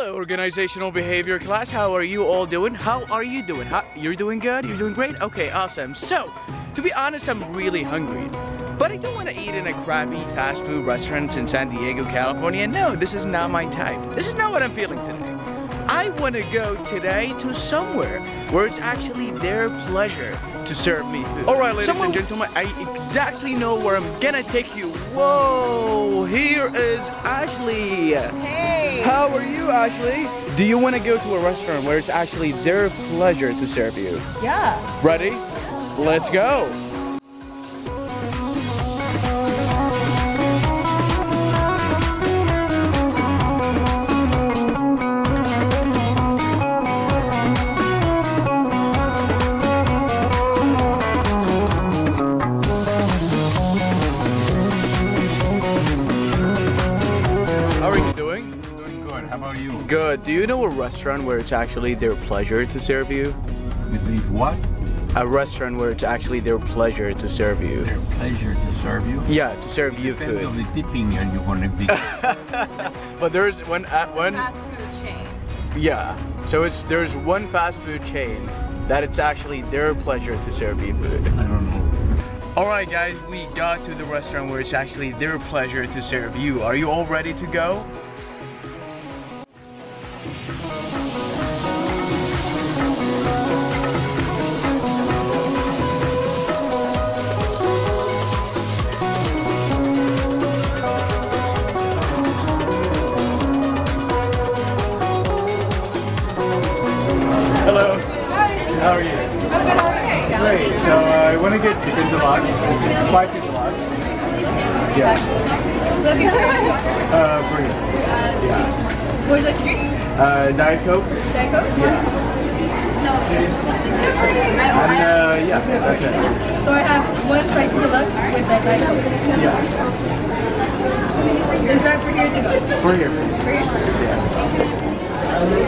Hello, organizational behavior class. How are you all doing? How are you doing? You're doing good? You're doing great? Okay, awesome. So, to be honest, I'm really hungry. But I don't want to eat in a crappy fast food restaurant in San Diego, California. No, this is not my type. This is not what I'm feeling today. I want to go today to somewhere where it's actually their pleasure to serve me food. Alright, ladies and gentlemen, I exactly know where I'm gonna take you. Whoa, here is Ashley. Hey. How are you, Ashley? Do you want to go to a restaurant where it's actually their pleasure to serve you? Yeah. Ready? Let's go. Good. Do you know a restaurant where it's actually their pleasure to serve you? It means what? A restaurant where it's actually their pleasure to serve you. Their pleasure to serve you? Yeah, to serve you food. Depends on the dipping and you want to be. But there's one Fast food chain. Yeah. So there's one fast food chain that it's actually their pleasure to serve you food. I don't know. Alright guys, we got to the restaurant where it's actually their pleasure to serve you. Are you all ready to go? Hello. Hi. How are you? I'm good. How are you? Great. So I want to get chicken deluxe. 5 chicken deluxe. Yeah. Love you. Green. Yeah. What is that drink? Diet Coke. Diet Coke? Yeah. And yeah, that's it. So I have one spicy deluxe with the Diet Coke. Yeah. Is that for here to go? For here. For here? Yeah.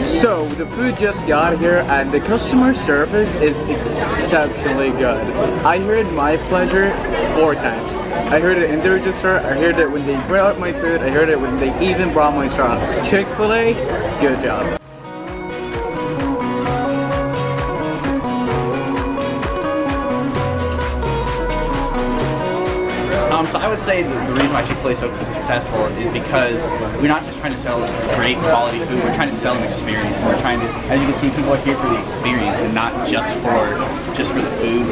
So the food just got here and the customer service is exceptionally good. I heard my pleasure 4 times. I heard it in their dessert, I heard it when they brought my food, I heard it when they even brought my straw. Chick-fil-A, good job. So I would say the reason why Chick-fil-A is so successful is because we're not just trying to sell great quality food, we're trying to sell an experience. And we're trying to, as you can see, people are here for the experience and not just for the food.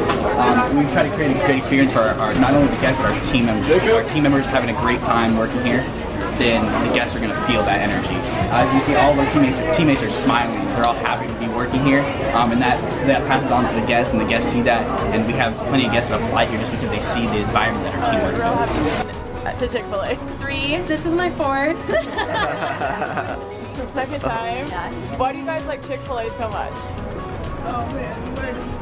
We try to create a great experience for our not only the guests but our team members. If our team members are having a great time working here, then the guests are going to feel that energy. As you see, all of our teammates are smiling. They're all happy to be working here, and that passes on to the guests, and the guests see that. And we have plenty of guests that apply here just because they see the environment that our team works in. To Chick-fil-A. 3. This is my 4th. Second time. Yeah. Why do you guys like Chick-fil-A so much? Oh man,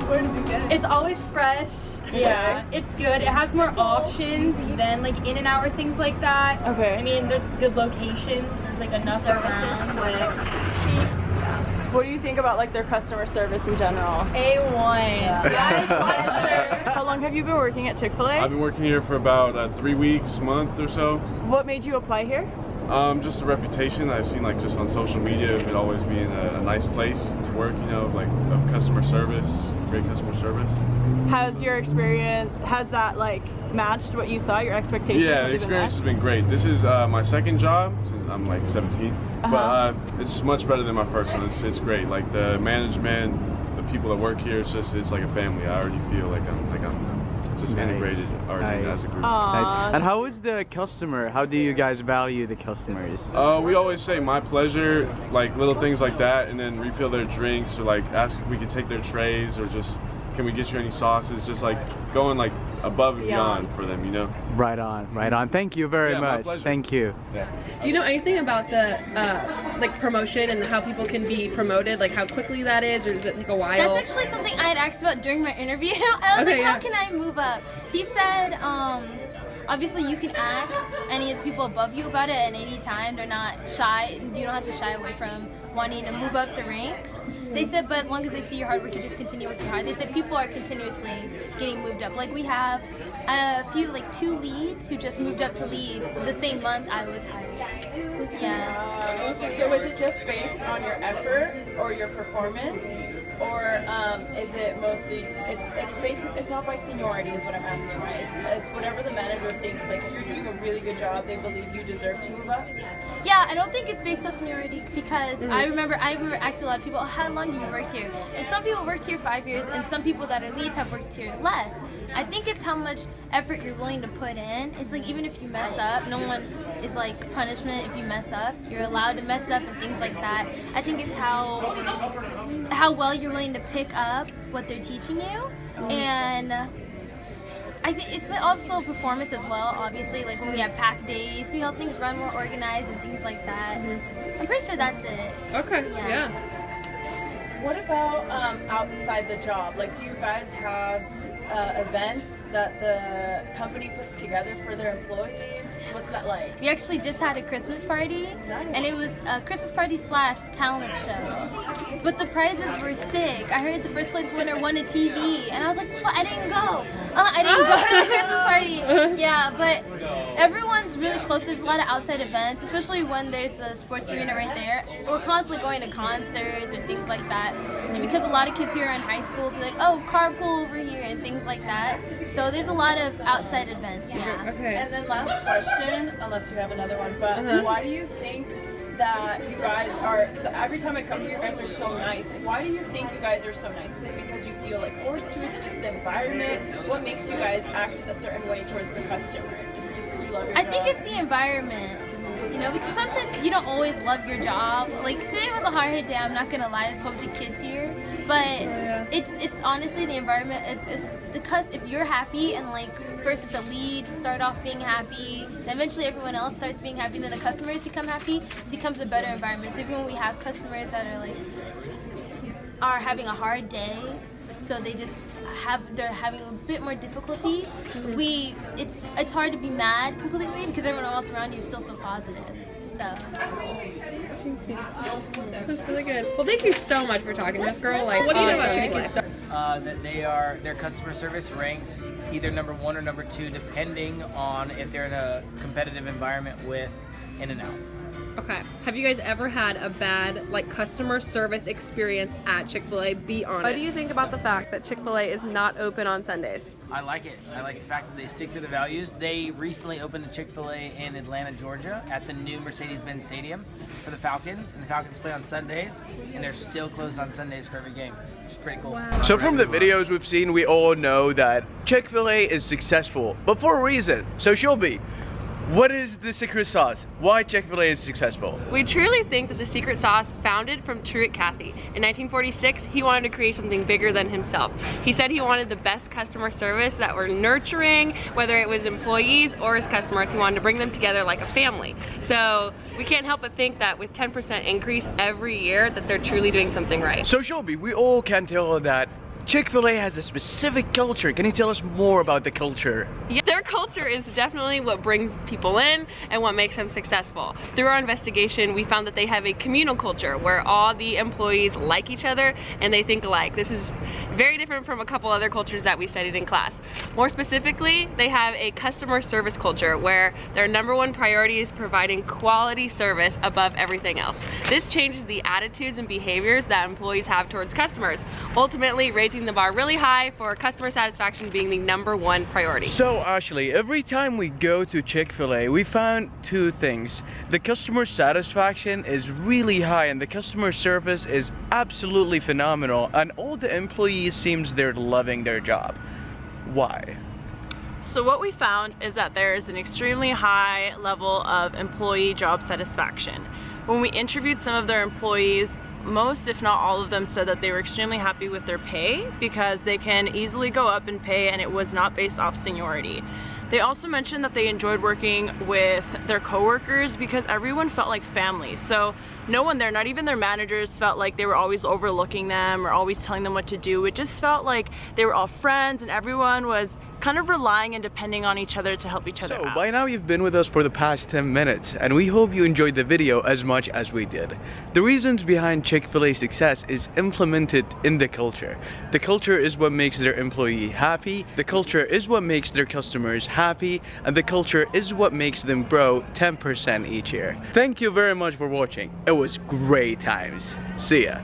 where did you get it? It's always fresh. Yeah, it's good. It has more options than like In-N-Out or things like that. Okay. I mean, there's good locations. There's like enough services, quick. It's cheap. Yeah. What do you think about like their customer service in general? A1. Yeah. Pleasure. How long have you been working at Chick-fil-A? I've been working here for about 3 weeks, month or so. What made you apply here? Just the reputation I've seen, like just on social media, of it always being a nice place to work, you know, like of customer service, great customer service. Has your experience, has that like matched what you thought, your expectations? Yeah, the experience has been great. This is my second job since I'm like 17, but it's much better than my first one. It's great. Like the management, the people that work here, it's like a family. I already feel like I'm just integrated already as a group. Nice. And how is the customer? How do you guys value the customers? We always say my pleasure, like little things like that, and then refill their drinks or like ask if we could take their trays or just can we get you any sauces, just like going like above and beyond for them, you know? Right on, right on. Thank you very much. Thank you. Yeah. Do you know anything about the like promotion and how people can be promoted, like how quickly that is, or does it take a while? That's actually something I had asked about during my interview. I was like, how can I move up? He said, obviously you can ask any of the people above you about it at any time. They're not shy. You don't have to shy away from wanting to move up the ranks. They said, but as long as they see your hard work, you just continue working hard. They said people are continuously getting moved up. Like we have a few, like 2 leads who just moved up to lead the same month I was hired. Yeah. So is it just based on your effort or your performance, or is it mostly it's not by seniority is what I'm asking, right? It's whatever the manager thinks. Like if you're doing a really good job, they believe you deserve to move up. Yeah, I don't think it's based on seniority because I remember asking a lot of people, how long have you worked here? And some people worked here 5 years, and some people that are leads have worked here less. I think it's how much effort you're willing to put in. It's like even if you mess up, no one is like punishment if you mess up. You're allowed to mess up and things like that. I think it's how well you're willing to pick up what they're teaching you, and I think it's also performance as well. Obviously, like when we have pack days, to help things run more organized and things like that. I'm pretty sure that's it. Okay. Yeah. What about outside the job? Like, do you guys have events that the company puts together for their employees? What's that like? We actually just had a Christmas party, and it was a Christmas party / talent show. But the prizes were sick. I heard the first place winner won a TV, and I was like, what? I didn't go. I didn't go to the Christmas party. Yeah, but everyone's really close. There's a lot of outside events, especially when there's a sports arena right there. We're constantly going to concerts or things like that. And because a lot of kids here are in high school, will be like, oh, carpool over here and things like that. So there's a lot of outside events, yeah. Okay. And then last question, unless you have another one, but why do you think that you guys are, because every time I come here, you guys are so nice. Why do you think you guys are so nice? Is it because you feel like forced to? Is it just the environment? What makes you guys act a certain way towards the customer? Is it just because you love your job? I think it's the environment. You know, because sometimes you don't always love your job. Like today was a hard day. I'm not gonna lie. There's a whole bunch of kids here, but it's honestly the environment. It's because if you're happy and like first the leads start off being happy, then eventually everyone else starts being happy, and then the customers become happy. It becomes a better environment. So even when we have customers that are having a hard day, so they're having a bit more difficulty. It's hard to be mad completely because everyone else around you is still so positive. So that's really good. Well, thank you so much for talking to us, girl. Like, what do you know about Chick-fil-A? That their customer service ranks either number 1 or number 2, depending on if they're in a competitive environment with In-N-Out. Okay. Have you guys ever had a bad customer service experience at Chick-fil-A? Be honest. What do you think about the fact that Chick-fil-A is not open on Sundays? I like it. I like the fact that they stick to the values. They recently opened a Chick-fil-A in Atlanta, Georgia at the new Mercedes-Benz Stadium for the Falcons. And the Falcons play on Sundays, and they're still closed on Sundays for every game, which is pretty cool. Wow. So from the videos we've seen, we all know that Chick-fil-A is successful, but for a reason. So Shelby, what is the secret sauce? Why Chick-fil-A is successful? We truly think that the secret sauce founded from Truett Cathy. In 1946, he wanted to create something bigger than himself. He said he wanted the best customer service that were nurturing, whether it was employees or his customers. He wanted to bring them together like a family. So we can't help but think that with 10% increase every year that they're truly doing something right. So Shelby, we all can tell that Chick-fil-A has a specific culture. Can you tell us more about the culture? Yeah, their culture is definitely what brings people in and what makes them successful. Through our investigation, we found that they have a communal culture where all the employees like each other and they think alike. This is very different from a couple other cultures that we studied in class. More specifically, they have a customer service culture where their #1 priority is providing quality service above everything else. This changes the attitudes and behaviors that employees have towards customers, ultimately raising the bar really high for customer satisfaction being the #1 priority. So Ashley, every time we go to Chick-fil-A, we found 2 things. The customer satisfaction is really high and the customer service is absolutely phenomenal, and all the employees seems they're loving their job. Why? So what we found is that there is an extremely high level of employee job satisfaction. When we interviewed some of their employees, most, if not all of them, said that they were extremely happy with their pay because they can easily go up in pay and it was not based off seniority. They also mentioned that they enjoyed working with their coworkers because everyone felt like family. So no one there, not even their managers, felt like they were always overlooking them or always telling them what to do. It just felt like they were all friends and everyone was kind of relying and depending on each other to help each other out. So by now you've been with us for the past 10 minutes and we hope you enjoyed the video as much as we did. The reasons behind Chick-fil-A success is implemented in the culture. The culture is what makes their employee happy, the culture is what makes their customers happy, and the culture is what makes them grow 10% each year. Thank you very much for watching. It was great times. See ya.